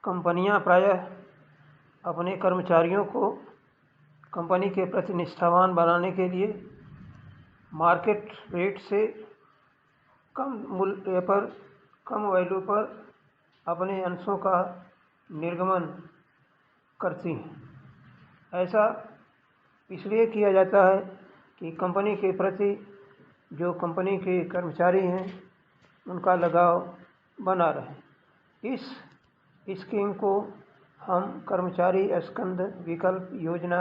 कंपनियां प्रायः अपने कर्मचारियों को कंपनी के प्रति निष्ठावान बनाने के लिए मार्केट रेट से कम मूल्य पर, कम वैल्यू पर अपने अंशों का निर्गमन करती हैं। ऐसा इसलिए किया जाता है कि कंपनी के प्रति जो कंपनी के कर्मचारी हैं उनका लगाव बना रहे। इस स्कीम को हम कर्मचारी स्कंद विकल्प योजना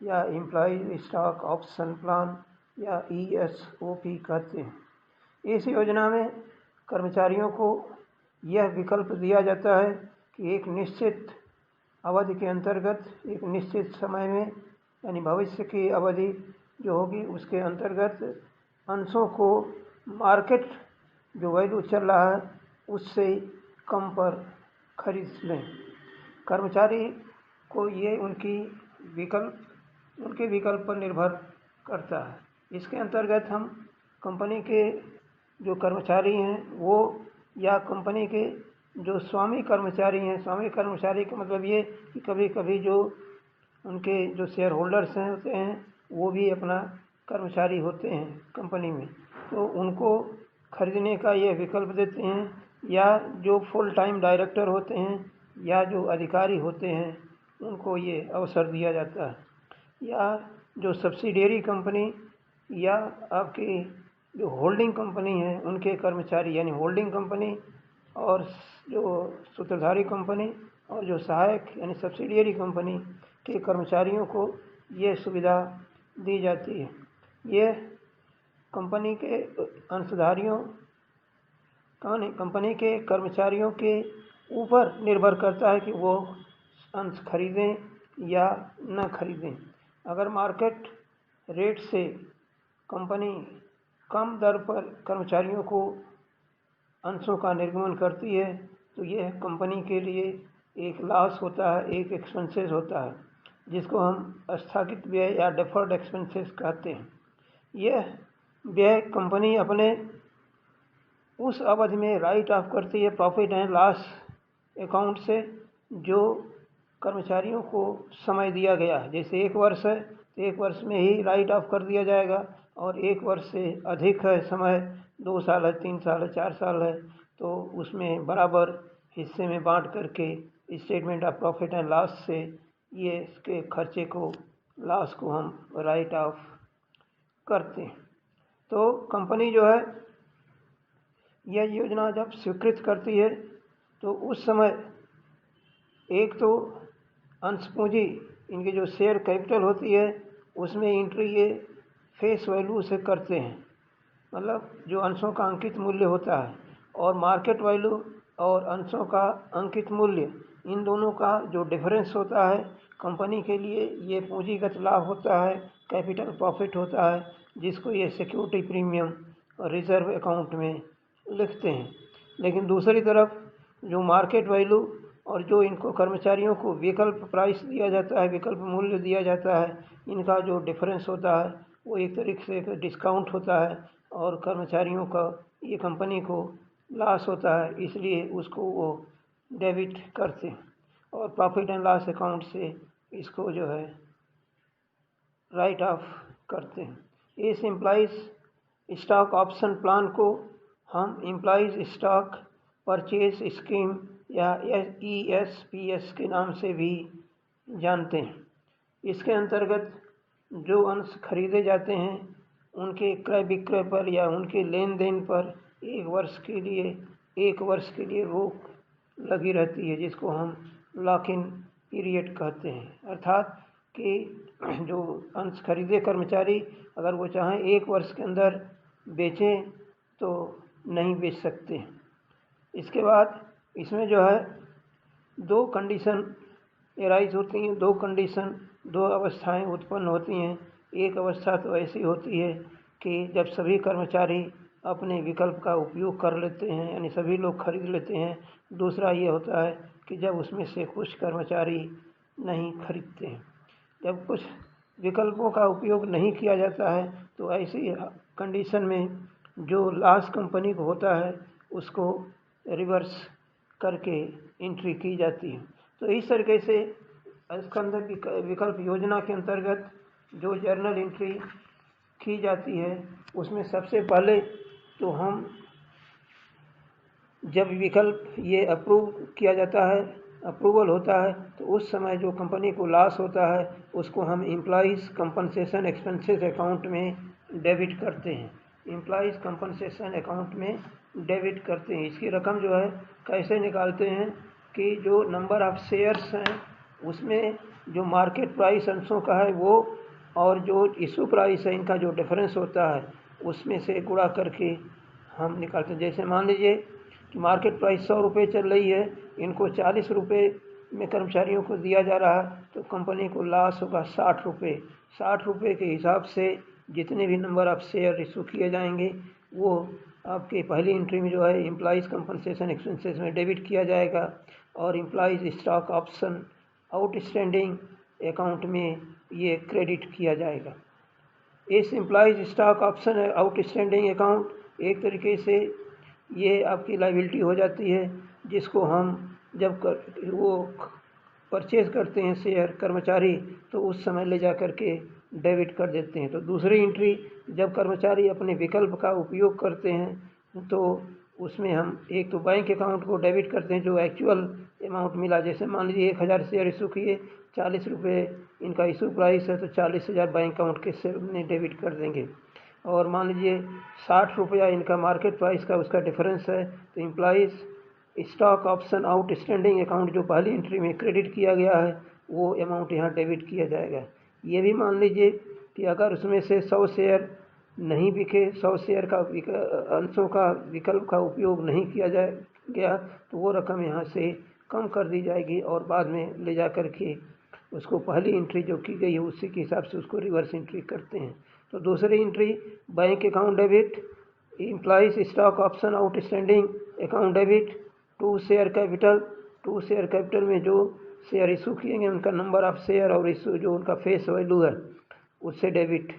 या एम्प्लॉय स्टॉक ऑप्शन प्लान या ESOP कहते हैं। इस योजना में कर्मचारियों को यह विकल्प दिया जाता है कि एक निश्चित अवधि के अंतर्गत, एक निश्चित समय में, यानी भविष्य की अवधि जो होगी उसके अंतर्गत अंशों को मार्केट जो वैल्यू चल रहा है उससे कम पर खरीद लें। कर्मचारी को ये उनके विकल्प पर निर्भर करता है। इसके अंतर्गत हम कंपनी के जो कर्मचारी हैं वो या कंपनी के जो स्वामी कर्मचारी हैं, स्वामी कर्मचारी का मतलब ये कि कभी कभी जो उनके जो शेयर होल्डर्स हैं होते हैं वो भी अपना कर्मचारी होते हैं कंपनी में, तो उनको खरीदने का ये विकल्प देते हैं। या जो फुल टाइम डायरेक्टर होते हैं या जो अधिकारी होते हैं उनको ये अवसर दिया जाता है। या जो सब्सिडियरी कंपनी या आपकी जो होल्डिंग कंपनी है उनके कर्मचारी, यानी होल्डिंग कंपनी और जो सूत्रधारी कंपनी और जो सहायक यानी सब्सिडियरी कंपनी के कर्मचारियों को ये सुविधा दी जाती है। ये कंपनी के अंशधारियों कंपनी के कर्मचारियों के ऊपर निर्भर करता है कि वो अंश खरीदें या न खरीदें। अगर मार्केट रेट से कंपनी कम दर पर कर्मचारियों को अंशों का निर्गमन करती है तो यह कंपनी के लिए एक लॉस होता है, एक एक्सपेंसेस होता है, जिसको हम स्थगित व्यय या डेफर्ड एक्सपेंसेस कहते हैं। यह व्यय कंपनी अपने उस अवधि में राइट ऑफ करती है प्रॉफिट एंड लॉस अकाउंट से, जो कर्मचारियों को समय दिया गया है। जैसे 1 वर्ष है तो 1 वर्ष में ही राइट ऑफ कर दिया जाएगा, और 1 वर्ष से अधिक है समय, 2 साल है, 3 साल है, 4 साल है, तो उसमें बराबर हिस्से में बांट करके statement of profit and loss से ये इसके खर्चे को, लॉस को हम राइट ऑफ करते हैं। तो कंपनी जो है यह योजना जब स्वीकृत करती है तो उस समय एक तो अंश पूंजी, इनकी जो शेयर कैपिटल होती है उसमें एंट्री ये फेस वैल्यू से करते हैं, मतलब जो अंशों का अंकित मूल्य होता है, और मार्केट वैल्यू और अंशों का अंकित मूल्य, इन दोनों का जो डिफरेंस होता है कंपनी के लिए ये पूंजीगत लाभ होता है, कैपिटल प्रॉफिट होता है, जिसको ये सिक्योरिटी प्रीमियम और रिजर्व अकाउंट में लिखते हैं। लेकिन दूसरी तरफ जो मार्केट वैल्यू और जो इनको कर्मचारियों को विकल्प प्राइस दिया जाता है, विकल्प मूल्य दिया जाता है, इनका जो डिफरेंस होता है वो एक तरीके से एक डिस्काउंट होता है, और कर्मचारियों का ये कंपनी को लॉस होता है, इसलिए उसको वो डेबिट करते हैं और प्रॉफिट एंड लॉस अकाउंट से इसको जो है राइट ऑफ करते हैं। इस एम्प्लॉइज स्टॉक ऑप्शन प्लान को हम एम्प्लॉइज स्टॉक परचेज स्कीम या ESPS के नाम से भी जानते हैं। इसके अंतर्गत जो अंश खरीदे जाते हैं उनके क्रय विक्रय पर या उनके लेन देन पर 1 वर्ष के लिए रोक लगी रहती है, जिसको हम लॉक इन पीरियड कहते हैं। अर्थात कि जो अंश खरीदे कर्मचारी अगर वो चाहें 1 वर्ष के अंदर बेचें तो नहीं बेच सकते। इसके बाद इसमें जो है 2 कंडीशन एराइज होती हैं, 2 कंडीशन, 2 अवस्थाएं उत्पन्न होती हैं। एक अवस्था तो ऐसी होती है कि जब सभी कर्मचारी अपने विकल्प का उपयोग कर लेते हैं, यानी सभी लोग खरीद लेते हैं। दूसरा ये होता है कि जब उसमें से कुछ कर्मचारी नहीं खरीदते हैं। जब कुछ विकल्पों का उपयोग नहीं किया जाता है तो ऐसी कंडीशन में जो लॉस कंपनी को होता है उसको रिवर्स करके एंट्री की जाती है। तो इस तरीके से स्कंद विकल्प योजना के अंतर्गत जो जर्नल एंट्री की जाती है उसमें सबसे पहले तो हम जब विकल्प ये अप्रूव किया जाता है, अप्रूवल होता है, तो उस समय जो कंपनी को लॉस होता है उसको हम एम्प्लॉइज़ कंपनसेशन एक्सपेंसेस अकाउंट में डेबिट करते हैं। एम्प्लॉइज़ कंपनसेशन अकाउंट में डेबिट करते हैं। इसकी रकम जो है कैसे निकालते हैं कि जो नंबर ऑफ़ शेयर्स हैं उसमें जो मार्केट प्राइस अंशों का है वो और जो इशू प्राइस है इनका जो डिफरेंस होता है उसमें से गुणा करके हम निकालते हैं। जैसे मान लीजिए कि मार्केट प्राइस 100 रुपये चल रही है, इनको 40 रुपये में कर्मचारियों को दिया जा रहा है, तो कंपनी को लॉस होगा 60 रुपये। 60 रुपये के हिसाब से जितने भी नंबर ऑफ शेयर इशू किए जाएंगे वो आपके पहली एंट्री में जो है एम्प्लॉइज़ कंपनसेशन एक्सपेंसेस में डेबिट किया जाएगा और employees stock option outstanding account में ये क्रेडिट किया जाएगा। इस employees stock option outstanding account एक तरीके से ये आपकी लायबिलिटी हो जाती है, जिसको हम जब वो परचेज़ करते हैं शेयर कर्मचारी तो उस समय ले जा कर के डेबिट कर देते हैं। तो दूसरी एंट्री जब कर्मचारी अपने विकल्प का उपयोग करते हैं तो उसमें हम एक तो बैंक अकाउंट को डेबिट करते हैं जो एक्चुअल अमाउंट मिला। जैसे मान लीजिए 1000 शेयर इशू किए, 40 रुपये इनका इशू प्राइस है, तो 40,000 बैंक अकाउंट के से में डेबिट कर देंगे। और मान लीजिए 60 रुपया इनका मार्केट प्राइस का उसका डिफरेंस है, तो employees stock option outstanding account जो पहली एंट्री में क्रेडिट किया गया है वो अमाउंट यहाँ डेबिट किया जाएगा। ये भी मान लीजिए कि अगर उसमें से 100 शेयर नहीं बिके, 100 शेयर का अंशों का विकल्प का उपयोग नहीं किया गया तो वो रकम यहाँ से कम कर दी जाएगी और बाद में ले जा कर के उसको पहली एंट्री जो की गई है उसी के हिसाब से उसको रिवर्स एंट्री करते हैं। तो दूसरी entry bank account debit, employees stock option outstanding account debit, to share capital में जो शेयर इशू किए उनका नंबर ऑफ शेयर और इशू जो उनका फेस वैल्यू है उससे डेबिट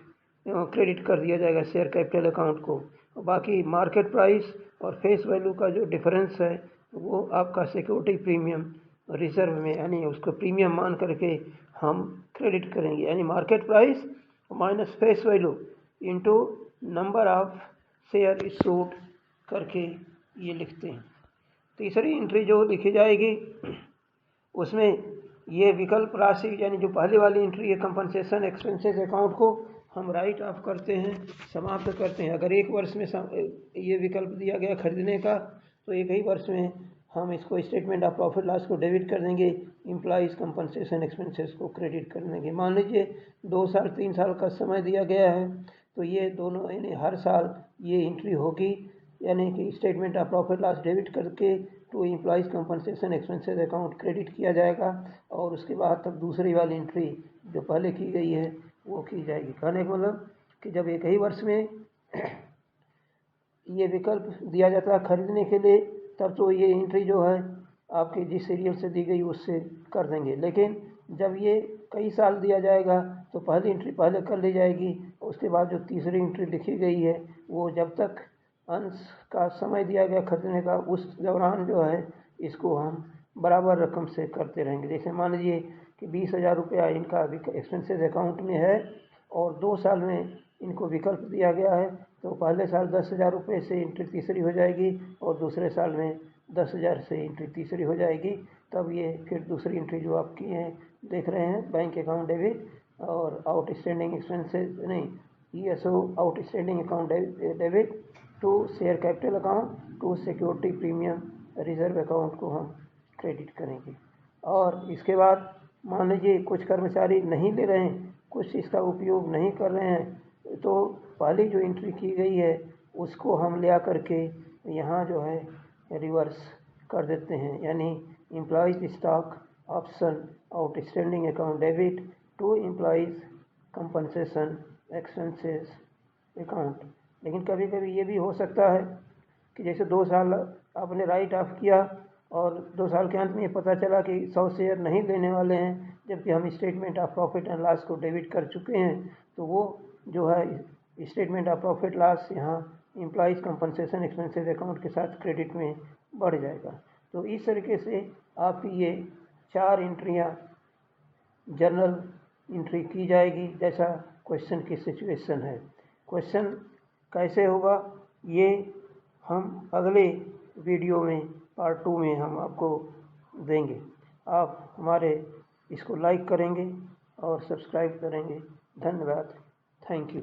क्रेडिट कर दिया जाएगा शेयर कैपिटल अकाउंट को। बाकी मार्केट प्राइस और फेस वैल्यू का जो डिफरेंस है वो आपका सिक्योरिटी प्रीमियम रिजर्व में यानी उसको प्रीमियम मान करके हम क्रेडिट करेंगे, यानी market price minus face value into number of share issued करके ये लिखते हैं। तीसरी एंट्री जो लिखी जाएगी उसमें ये विकल्प राशि यानी जो पहले वाली एंट्री है कंपनसेशन एक्सपेंसेस अकाउंट को हम राइट ऑफ करते हैं, समाप्त करते हैं। अगर एक वर्ष में ये विकल्प दिया गया खरीदने का तो एक ही वर्ष में हम इसको स्टेटमेंट ऑफ प्रॉफिट लॉस को डेबिट कर देंगे, एम्प्लॉइज़ कंपनसेशन एक्सपेंसेस को क्रेडिट कर देंगे। मान लीजिए 2 साल 3 साल का समय दिया गया है तो ये दोनों यानी हर साल ये एंट्री होगी, यानी कि statement of profit loss debit करके to employees compensation expenses account credit किया जाएगा और उसके बाद तब दूसरी वाली एंट्री जो पहले की गई है वो की जाएगी। कहने का मतलब कि जब एक ही वर्ष में ये विकल्प दिया जाता है खरीदने के लिए तब तो ये एंट्री जो है आपके जिस सीरियल से दी गई उससे कर देंगे, लेकिन जब ये कई साल दिया जाएगा तो पहली एंट्री पहले कर ली जाएगी, उसके बाद जो तीसरी एंट्री लिखी गई है वो जब तक अंश का समय दिया गया खरीदने का उस दौरान जो है इसको हम बराबर रकम से करते रहेंगे। जैसे मान लीजिए कि 20,000 रुपया इनका एक्सपेंसेस अकाउंट में है और 2 साल में इनको विकल्प दिया गया है तो पहले साल 10,000 रुपये से एंट्री तीसरी हो जाएगी और दूसरे साल में 10,000 से एंट्री तीसरी हो जाएगी। तब ये फिर दूसरी एंट्री जो आप किए हैं देख रहे हैं बैंक अकाउंट डेबिट और आउटस्टैंडिंग एक्सपेंसेस नहीं ESO outstanding account debit to share capital account to security premium reserve account को हम क्रेडिट करेंगे। और इसके बाद मान लीजिए कुछ कर्मचारी नहीं ले रहे हैं, कुछ इसका उपयोग नहीं कर रहे हैं तो पहली जो एंट्री की गई है उसको हम ले आकर के यहाँ जो है रिवर्स कर देते हैं, यानी employees stock option outstanding account debit to employees compensation expenses account. लेकिन कभी कभी ये भी हो सकता है कि जैसे 2 साल आपने राइट ऑफ किया और 2 साल के अंत में ये पता चला कि 100 शेयर नहीं लेने वाले हैं जबकि हम statement of profit and loss को डेबिट कर चुके हैं, तो वो जो है स्टेटमेंट ऑफ प्रॉफिट लॉस यहाँ एम्प्लॉइज़ कंपनसेशन एक्सपेंसेस अकाउंट के साथ क्रेडिट में बढ़ जाएगा। तो इस तरीके से आपकी ये 4 एंट्रियाँ जर्नल एंट्री की जाएगी जैसा क्वेश्चन की सिचुएशन है। क्वेश्चन कैसे होगा ये हम अगले वीडियो में पार्ट 2 में हम आपको देंगे। आप हमारे इसको लाइक करेंगे और सब्सक्राइब करेंगे। धन्यवाद। Thank you.